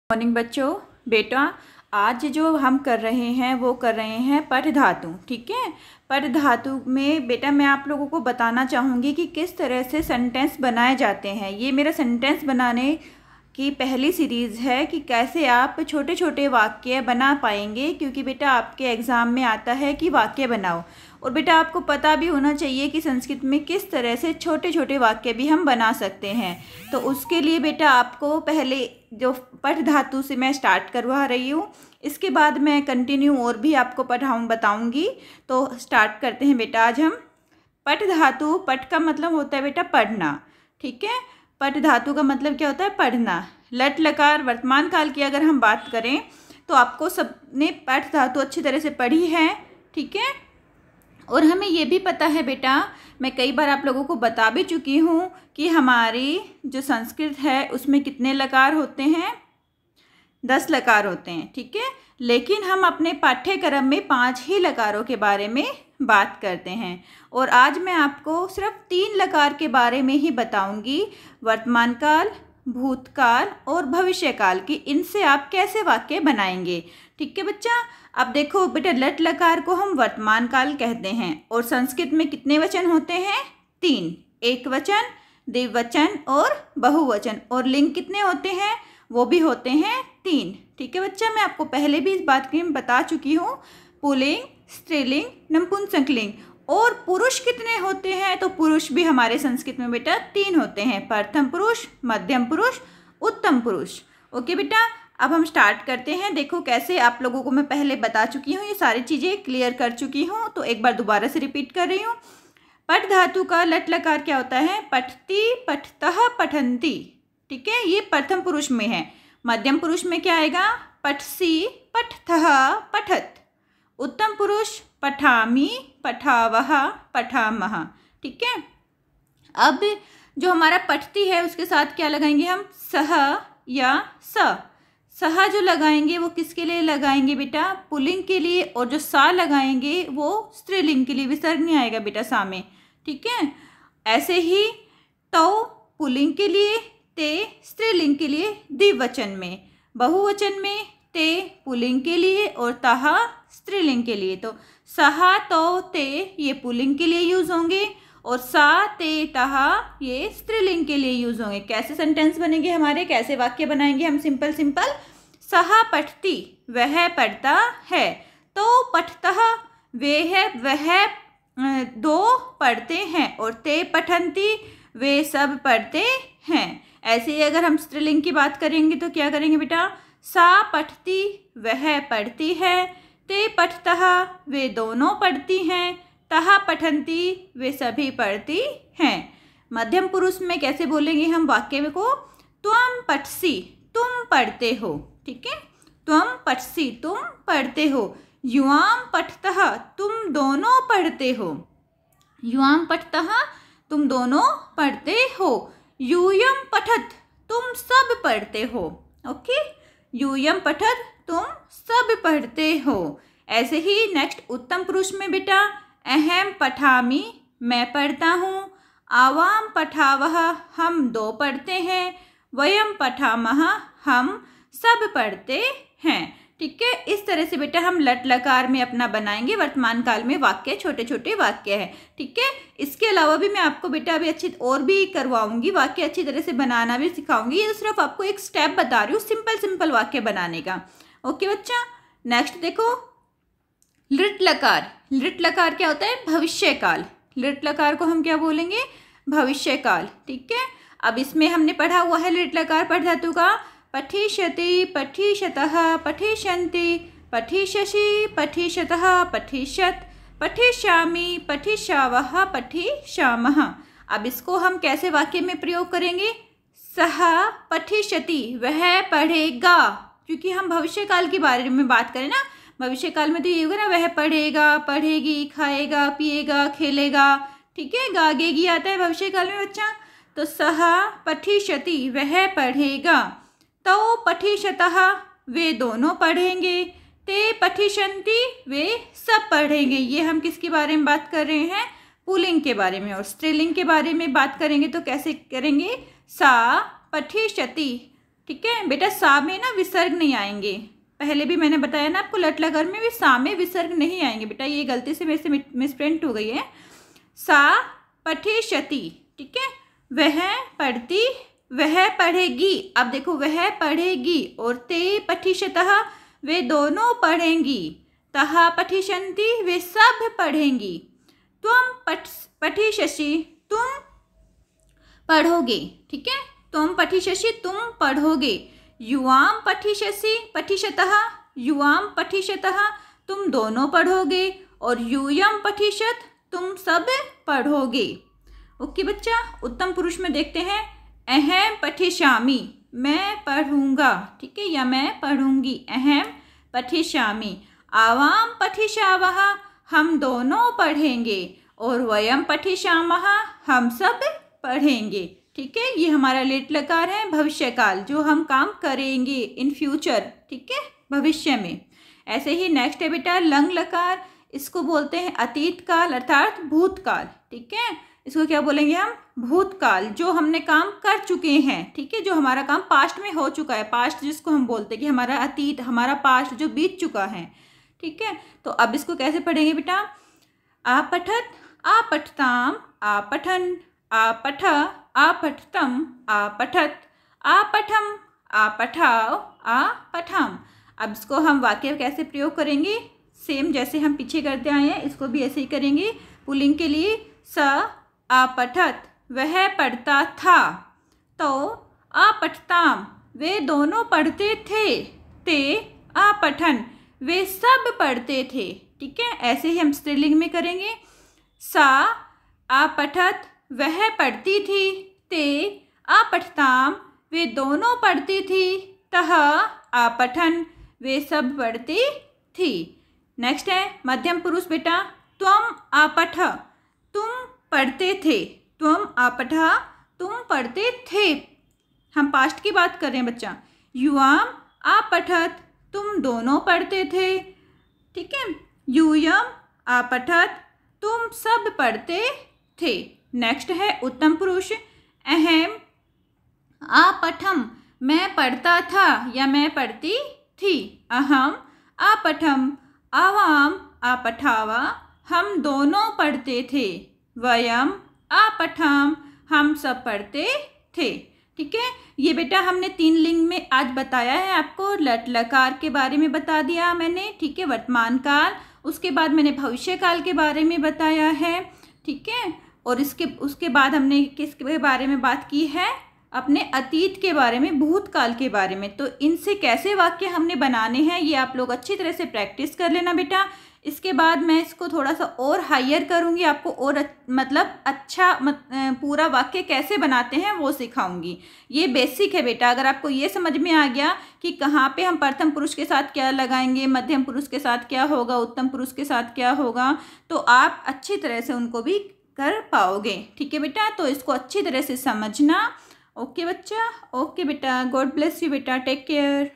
Morning बच्चों। बेटा आज जो हम कर रहे हैं वो कर रहे हैं पठ धातु। ठीक है, पठ धातु में बेटा मैं आप लोगों को बताना चाहूँगी कि किस तरह से सेंटेंस बनाए जाते हैं। ये मेरा सेंटेंस बनाने की पहली सीरीज़ है कि कैसे आप छोटे छोटे वाक्य बना पाएंगे, क्योंकि बेटा आपके एग्ज़ाम में आता है कि वाक्य बनाओ। और बेटा आपको पता भी होना चाहिए कि संस्कृत में किस तरह से छोटे छोटे वाक्य भी हम बना सकते हैं। तो उसके लिए बेटा आपको पहले जो पठ धातु से मैं स्टार्ट करवा रही हूँ, इसके बाद मैं कंटिन्यू और भी आपको बताऊँगी। तो स्टार्ट करते हैं बेटा। आज हम पठ धातु, पठ का मतलब होता है बेटा पढ़ना। ठीक है, पठ धातु का मतलब क्या होता है? पढ़ना। लट लकार वर्तमान काल की अगर हम बात करें तो आपको सबने पठ धातु अच्छी तरह से पढ़ी है। ठीक है, और हमें ये भी पता है बेटा, मैं कई बार आप लोगों को बता भी चुकी हूँ कि हमारी जो संस्कृत है उसमें कितने लकार होते हैं? 10 लकार होते हैं। ठीक है, लेकिन हम अपने पाठ्यक्रम में 5 ही लकारों के बारे में बात करते हैं। और आज मैं आपको सिर्फ 3 लकार के बारे में ही बताऊंगी, वर्तमान काल, भूतकाल और भविष्य काल की। इनसे आप कैसे वाक्य बनाएंगे। ठीक है बच्चा, अब देखो बेटा, लट लकार को हम वर्तमान काल कहते हैं और संस्कृत में कितने वचन होते हैं? 3, एक वचन, द्विवचन और बहुवचन। और लिंग कितने होते हैं? वो भी होते हैं 3। ठीक है बच्चा, मैं आपको पहले भी इस बात की बता चुकी हूँ, पुल्लिंग, स्त्रीलिंग, नपुंसकलिंग। और पुरुष कितने होते हैं? तो पुरुष भी हमारे संस्कृत में बेटा 3 होते हैं, प्रथम पुरुष, मध्यम पुरुष, उत्तम पुरुष। ओके बेटा, अब हम स्टार्ट करते हैं। देखो कैसे आप लोगों को मैं पहले बता चुकी हूँ, ये सारी चीज़ें क्लियर कर चुकी हूँ, तो एक बार दोबारा से रिपीट कर रही हूँ। पठ धातु का लट लकार क्या होता है? पठती, पठतः, पठन्ति। ठीक है, ये प्रथम पुरुष में है। मध्यम पुरुष में क्या आएगा? पठसी, पठथः, पठत। उत्तम पुरुष पठामि, पठावः, पठामः। ठीक है, अब जो हमारा पठती है उसके साथ क्या लगाएंगे हम? सह या स। सह जो लगाएंगे वो किसके लिए लगाएंगे बेटा? पुल्लिंग के लिए। और जो सा लगाएंगे वो स्त्रीलिंग के लिए, विसर्ग नहीं आएगा बेटा सा में। ठीक है, ऐसे ही तो पुल्लिंग के लिए, ते स्त्रीलिंग के लिए द्विवचन में, बहुवचन में ते पुल्लिंग के लिए और तह स्त्रीलिंग के लिए। तो सहा, तो, ते ये पुल्लिंग के लिए यूज होंगे और सा, ते, तहा ये स्त्रीलिंग के लिए यूज होंगे। कैसे सेंटेंस बनेंगे हमारे, कैसे वाक्य बनाएंगे हम? Simple simple. सहा पठती, वह पढ़ता है। तो पठतः, वे है वह दो पढ़ते हैं। और ते पठन्ति, वे सब पढ़ते हैं। ऐसे ही अगर हम स्त्रीलिंग की बात करेंगे तो क्या करेंगे बेटा? सा पठती, वह पढ़ती है। ते पठतः, वे दोनों पढ़ती हैं। तहा पठन्ति, वे सभी पढ़ती हैं। मध्यम पुरुष में कैसे बोलेंगे हम वाक्य को? त्वं पठसि, तुम पढ़ते हो। ठीक है, त्वं पठसि, तुम पढ़ते हो। युवां पठतः, तुम दोनों पढ़ते हो। युवां पठतः, तुम दोनों पढ़ते हो। यूयं पठत, तुम सब पढ़ते हो। ओके, यूयं पठत, तुम सब पढ़ते हो। ऐसे ही नेक्स्ट उत्तम पुरुष में बेटा, अहम पठामि, मैं पढ़ता हूँ। आवाम पठावः, हम दो पढ़ते हैं। वयम पठामः, हम सब पढ़ते हैं। ठीक है, इस तरह से बेटा हम लट लकार में अपना बनाएंगे वर्तमान काल में वाक्य, छोटे छोटे वाक्य है। ठीक है, इसके अलावा भी मैं आपको बेटा अभी अच्छी और भी करवाऊंगी, वाक्य अच्छी तरह से बनाना भी सिखाऊंगी। ये तो सिर्फ आपको एक स्टेप बता रही हूँ सिंपल सिंपल वाक्य बनाने का। ओके बच्चा, नेक्स्ट देखो लृट लकार। लृट लकार क्या होता है? भविष्य काल। लृट लकार को हम क्या बोलेंगे? भविष्य काल। ठीक है, अब इसमें हमने पढ़ा हुआ है लृट लकार पठ धातु का। पठिष्यति, पठिष्यतः, पठिष्यन्ति, पठिष्यसि, पठिष्यतः, पठिष्यत्, पठिष्यामि, पठिष्यावः, पठिष्यामः। अब इसको हम कैसे वाक्य में प्रयोग करेंगे? सः पठिष्यति, वह पढ़ेगा। क्योंकि हम भविष्य काल के बारे में बात करें ना, भविष्य काल में तो ये होगा ना, वह पढ़ेगा, पढ़ेगी, खाएगा, पिएगा, खेलेगा। ठीक है, गागेगी आता है भविष्य काल में बच्चा। तो सः पठिष्यति, वह पढ़ेगा। तो पठिष्यतः, वे दोनों पढ़ेंगे। ते पठिष्यन्ति, वे सब पढ़ेंगे। ये हम किसके बारे में बात कर रहे हैं? पुल्लिंग के बारे में। और स्त्रीलिंग के बारे में बात करेंगे तो कैसे करेंगे? सा पठिष्यति, ठीक है बेटा, सा में ना विसर्ग नहीं आएंगे। पहले भी मैंने बताया ना आपको, लट लकार में भी सा में विसर्ग नहीं आएंगे बेटा, ये गलती से मेरे से मिसप्रिंट हो गई है। सा पठिष्यति, ठीक है, वह पढ़ती, वह पढ़ेगी। अब देखो वह पढ़ेगी, और ते पठिष्यतः वे दोनों पढ़ेंगी, तहा पठिष्यन्ति वे सब पढ़ेंगी, त्वं पठिष्यसि तुम पढ़ोगे, ठीक है, तुम पठिष्यसि तुम पढ़ोगे, युवाम पठिष्यसि पठिष्यतः युवाम पठिष्यतः तुम दोनों पढ़ोगे, और यूयम पठिष्यत तुम सब पढ़ोगे। ओके बच्चा, उत्तम पुरुष में देखते हैं, अहम पठिष्यामि मैं पढ़ूंगा, ठीक है, या मैं पढ़ूंगी, अहम पठिष्यामि, आवाम पठिष्यावः हम दोनों पढ़ेंगे, और वयम पठिष्यामः हम सब पढ़ेंगे, ठीक है। ये हमारा लेट लकार है, भविष्य काल, जो हम काम करेंगे इन फ्यूचर, ठीक है, भविष्य में। ऐसे ही नेक्स्ट है बेटा लंग लकार, इसको बोलते हैं अतीत काल अर्थात भूतकाल, ठीक है। इसको क्या बोलेंगे हम, भूतकाल, जो हमने काम कर चुके हैं, ठीक है, जो हमारा काम पास्ट में हो चुका है, पास्ट जिसको हम बोलते हैं कि हमारा अतीत, हमारा पास्ट जो बीत चुका है, ठीक है। तो अब इसको कैसे पढ़ेंगे बेटा, आपठत आपठताम आपठन, आपठ आपठतम आपठत, आपठम आपठाओ आपठाम। अब इसको हम वाक्य कैसे प्रयोग करेंगे, सेम जैसे हम पीछे करते आए हैं, इसको भी ऐसे ही करेंगे। पुल्लिंग के लिए स आपठत वह पढ़ता था, तो आपठताम वे दोनों पढ़ते थे, ते आपठन वे सब पढ़ते थे, ठीक है। ऐसे ही हम स्त्रीलिंग में करेंगे, सा आपठत वह पढ़ती थी, ते आपठताम वे दोनों पढ़ती थी, तह आपठन वे सब पढ़ती थी। नेक्स्ट है मध्यम पुरुष बेटा, त्वम आपठ तुम पढ़ते थे, त्वम आपठ तुम पढ़ते थे, हम पास्ट की बात कर रहे हैं बच्चा। युवाम आपठत तुम दोनों पढ़ते थे, ठीक है। यूयम आपठत तुम सब पढ़ते थे। नेक्स्ट है उत्तम पुरुष, अहम आपठम मैं पढ़ता था या मैं पढ़ती थी, अहम आपठम आवाम आपठावा हम दोनों पढ़ते थे, वयम आपठाम हम सब पढ़ते थे, ठीक है। ये बेटा हमने 3 लिंग में आज बताया है आपको, लट लकार के बारे में बता दिया मैंने, ठीक है, वर्तमान काल, उसके बाद मैंने भविष्य काल के बारे में बताया है, ठीक है, और उसके बाद हमने किसके बारे में बात की है, अपने अतीत के बारे में, भूतकाल के बारे में। तो इनसे कैसे वाक्य हमने बनाने हैं ये आप लोग अच्छी तरह से प्रैक्टिस कर लेना बेटा। इसके बाद मैं इसको थोड़ा सा और हायर करूँगी, आपको और मतलब अच्छा पूरा वाक्य कैसे बनाते हैं वो सिखाऊंगी। ये बेसिक है बेटा, अगर आपको ये समझ में आ गया कि कहाँ पे हम प्रथम पुरुष के साथ क्या लगाएंगे, मध्यम पुरुष के साथ क्या होगा, उत्तम पुरुष के साथ क्या होगा, तो आप अच्छी तरह से उनको भी कर पाओगे, ठीक है बेटा। तो इसको अच्छी तरह से समझना। ओके बच्चा, ओके बेटा, गॉड ब्लेस यू बेटा, टेक केयर।